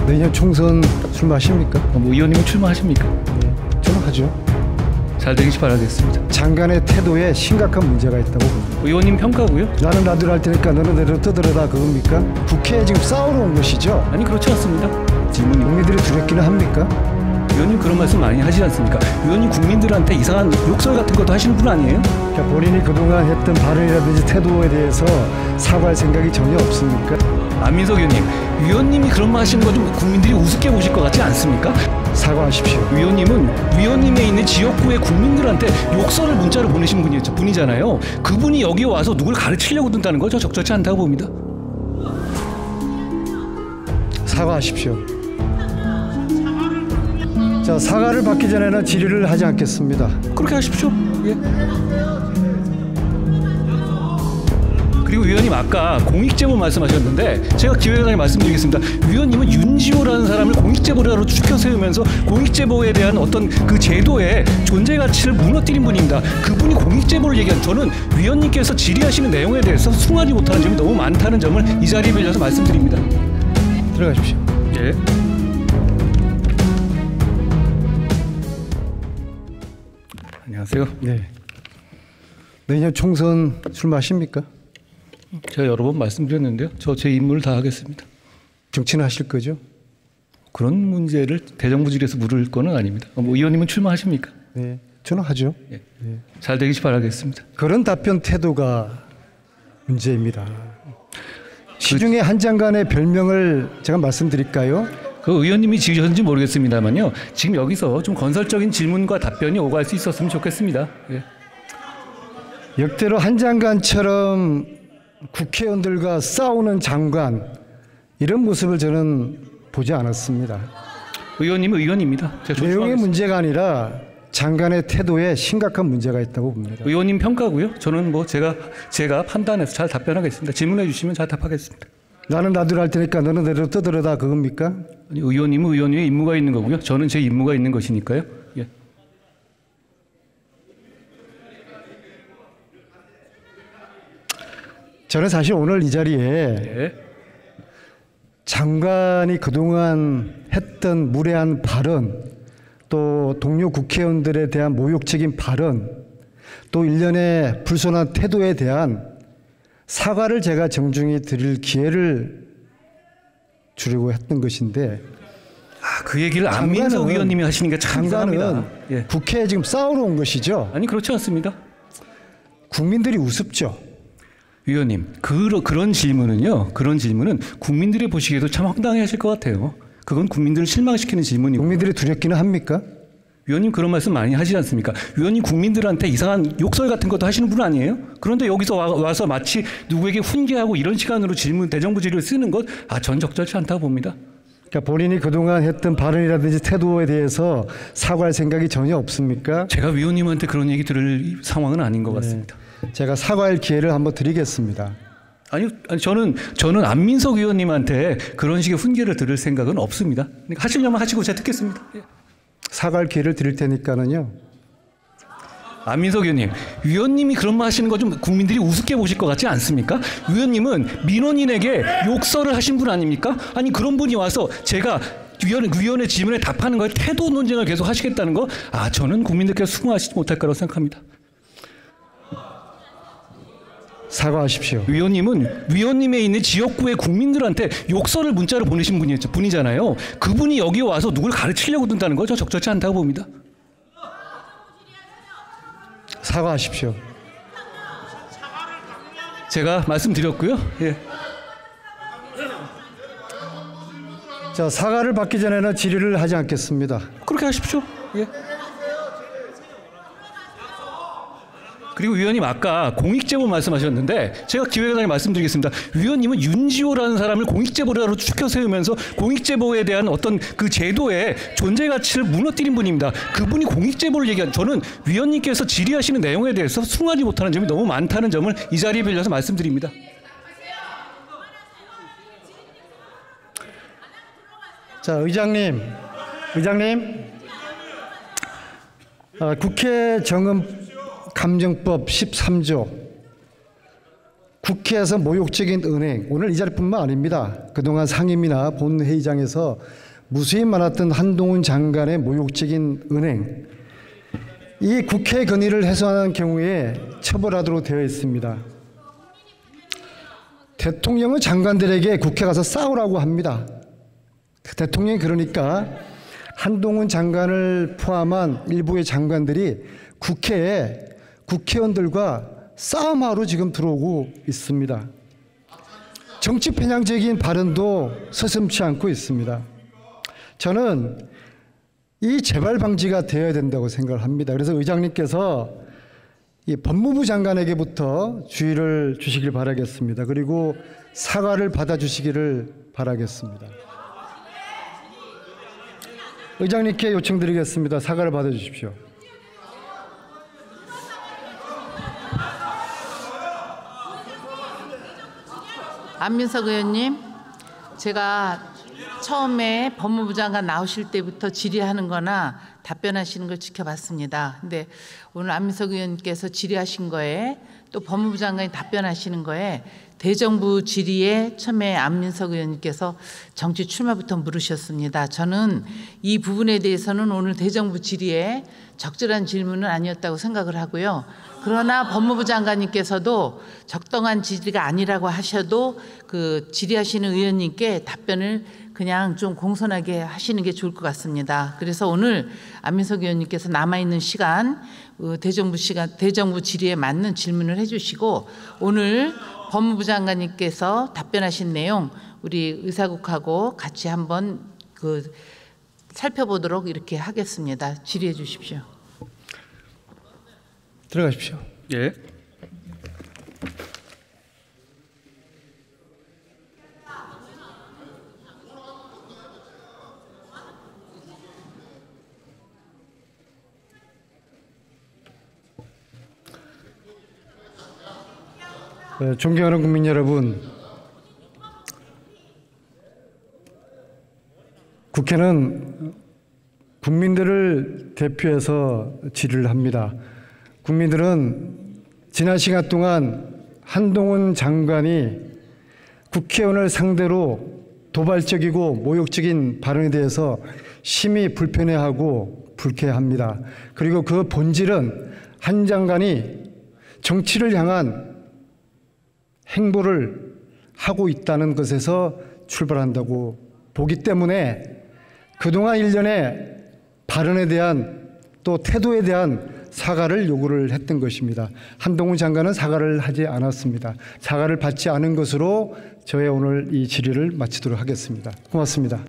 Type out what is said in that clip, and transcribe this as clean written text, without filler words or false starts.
내년 총선 출마하십니까? 뭐 의원님은 출마하십니까? 네, 저는 하죠. 잘 되길 바라겠습니다. 장관의 태도에 심각한 문제가 있다고 봅니다. 의원님 평가고요. 나는 나대로 할 테니까 너는 내로 떠들어라 그겁니까? 국회에 지금 싸우러 온 것이죠? 아니 그렇지 않습니다. 질문이 국민들이 두렵기는 합니까? 의원님 그런 말씀 많이 하시지 않습니까? 의원님 국민들한테 이상한 욕설 같은 것도 하시는 분 아니에요? 그러니까 본인이 그동안 했던 발언이라든지 태도에 대해서 사과할 생각이 전혀 없습니까? 안민석 의원님이 그런 말 하시는 거 좀 국민들이 우습게 보실 것 같지 않습니까? 사과하십시오. 의원님은 위원님에 있는 지역구의 국민들한테 욕설을 문자로 보내신 분이잖아요. 그분이 여기 와서 누굴 가르치려고 든다는 거 저 적절치 않다고 봅니다. 사과하십시오. 자, 사과를 받기 전에는 질의를 하지 않겠습니다. 그렇게 하십시오. 예. 그리고 위원님 아까 공익제보 말씀하셨는데 제가 기획단에 말씀드리겠습니다. 위원님은 윤지호라는 사람을 공익제보자로 추켜 세우면서 공익제보에 대한 어떤 그 제도의 존재 가치를 무너뜨린 분입니다. 그분이 공익제보를 얘기한 저는 위원님께서 질의하시는 내용에 대해서 숭하지 못하는 점이 너무 많다는 점을 이 자리에 빌려서 말씀드립니다. 들어가십시오. 예. 안녕하세요. 네. 내년 총선 출마하십니까? 제가 여러 번 말씀드렸는데요. 저 제 임무를 다 하겠습니다. 정치는 하실 거죠? 그런 문제를 대정부질에서 물을 거는 아닙니다. 뭐 의원님은 출마하십니까? 네, 저는 하죠. 예. 네. 잘 되길 바라겠습니다. 그런 답변 태도가 문제입니다. 시중에 한 장관의 별명을 제가 말씀드릴까요? 그 의원님이 지으셨는지 모르겠습니다만요. 지금 여기서 좀 건설적인 질문과 답변이 오갈 수 있었으면 좋겠습니다. 예. 역대로 한 장관처럼 국회의원들과 싸우는 장관 이런 모습을 저는 보지 않았습니다. 의원님은 의원입니다. 내용의 문제가 아니라 장관의 태도에 심각한 문제가 있다고 봅니다. 의원님 평가고요. 저는 뭐 제가 판단해서 잘 답변하겠습니다. 질문해 주시면 잘 답하겠습니다. 나는 나대로 할 테니까 너는 내로 떠들어라 그겁니까? 아니, 의원님은 의원님의 임무가 있는 거고요. 저는 제 임무가 있는 것이니까요. 예. 저는 사실 오늘 이 자리에 예. 장관이 그동안 했던 무례한 발언, 또 동료 국회의원들에 대한 모욕적인 발언, 또 일련의 불손한 태도에 대한 사과를 제가 정중히 드릴 기회를 주려고 했던 것인데, 그 얘기를 안민석 의원님이 하시니까 참 이상합니다. 예. 국회에 지금 싸우러 온 것이죠? 아니 그렇지 않습니다. 국민들이 우습죠. 위원님, 그런 질문은요. 그런 질문은 국민들이 보시기에도 참 황당해하실 것 같아요. 그건 국민들을 실망시키는 질문이고. 국민들이 두렵기는 합니까? 위원님 그런 말씀 많이 하시지 않습니까? 위원님 국민들한테 이상한 욕설 같은 것도 하시는 분 아니에요? 그런데 여기서 와서 마치 누구에게 훈계하고 이런 시간으로 대정부 질의를 쓰는 것, 전 적절치 않다고 봅니다. 그러니까 본인이 그동안 했던 발언이라든지 태도에 대해서 사과할 생각이 전혀 없습니까? 제가 위원님한테 그런 얘기 들을 상황은 아닌 것 같습니다. 제가 사과할 기회를 한번 드리겠습니다. 아니 저는 안민석 의원님한테 그런 식의 훈계를 들을 생각은 없습니다. 그러니까 하시려면 하시고 제가 듣겠습니다. 예. 사과할 기회를 드릴 테니까는요. 안민석 위원님이 그런 말 하시는 거 좀 국민들이 우습게 보실 것 같지 않습니까? 위원님은 민원인에게 욕설을 하신 분 아닙니까? 아니 그런 분이 와서 제가 위원의 질문에 답하는 거에 태도 논쟁을 계속 하시겠다는 거, 저는 국민들께서 수긍하시지 못할 거라고 생각합니다. 사과하십시오. 위원님은 위원님에 있는 지역구의 국민들한테 욕설을 문자로 보내신 분이잖아요. 그분이 여기 와서 누굴 가르치려고 든다는 거 저 적절치 않다고 봅니다. 사과하십시오. 제가 말씀드렸고요. 예. 자, 사과를 받기 전에는 질의를 하지 않겠습니다. 그렇게 하십시오. 예. 그리고 위원님 아까 공익제보 말씀하셨는데 제가 기획단에 말씀드리겠습니다. 위원님은 윤지호라는 사람을 공익제보자로 추켜 세우면서 공익제보에 대한 어떤 그 제도의 존재 가치를 무너뜨린 분입니다. 그분이 공익제보를 얘기한 저는 위원님께서 질의하시는 내용에 대해서 숭하지 못하는 점이 너무 많다는 점을 이 자리에 빌려서 말씀드립니다. 자, 의장님, 국회 정음 감정법 13조 국회에서 모욕적인 은행, 오늘 이 자리뿐만 아닙니다. 그동안 상임이나 본회의장에서 무수히 많았던 한동훈 장관의 모욕적인 은행, 이 국회 건의를 해소하는 경우에 처벌하도록 되어 있습니다. 대통령은 장관들에게 국회 가서 싸우라고 합니다. 대통령이 그러니까 한동훈 장관을 포함한 일부의 장관들이 국회에 국회의원들과 싸움하러 지금 들어오고 있습니다. 정치 편향적인 발언도 서슴지 않고 있습니다. 저는 이 재발 방지가 되어야 된다고 생각을 합니다. 그래서 의장님께서 이 법무부 장관에게부터 주의를 주시길 바라겠습니다. 그리고 사과를 받아주시기를 바라겠습니다. 의장님께 요청드리겠습니다. 사과를 받아주십시오. 안민석 의원님, 제가 처음에 법무부 장관 나오실 때부터 질의하는 거나 답변하시는 걸 지켜봤습니다. 근데 오늘 안민석 의원님께서 질의하신 거에 또 법무부 장관이 답변하시는 거에 대정부 질의에 처음에 안민석 의원님께서 정치 출마부터 물으셨습니다. 저는 이 부분에 대해서는 오늘 대정부 질의에 적절한 질문은 아니었다고 생각을 하고요. 그러나 법무부 장관님께서도 적당한 질의가 아니라고 하셔도 그 질의하시는 의원님께 답변을 그냥 좀 공손하게 하시는 게 좋을 것 같습니다. 그래서 오늘 안민석 의원님께서 남아있는 시간, 대정부 질의에 맞는 질문을 해주시고 오늘 법무부 장관님께서 답변하신 내용 우리 의사국하고 같이 한번 살펴보도록 이렇게 하겠습니다. 질의해 주십시오. 들어가십시오. 예. 존경하는 국민 여러분, 국회는 국민들을 대표해서 질의를 합니다. 국민들은 지난 시간 동안 한동훈 장관이 국회의원을 상대로 도발적이고 모욕적인 발언에 대해서 심히 불편해하고 불쾌합니다. 그리고 그 본질은 한 장관이 정치를 향한 행보를 하고 있다는 것에서 출발한다고 보기 때문에 그동안 일련의 발언에 대한 또 태도에 대한 사과를 요구를 했던 것입니다. 한동훈 장관은 사과를 하지 않았습니다. 사과를 받지 않은 것으로 저의 오늘 이 질의를 마치도록 하겠습니다. 고맙습니다.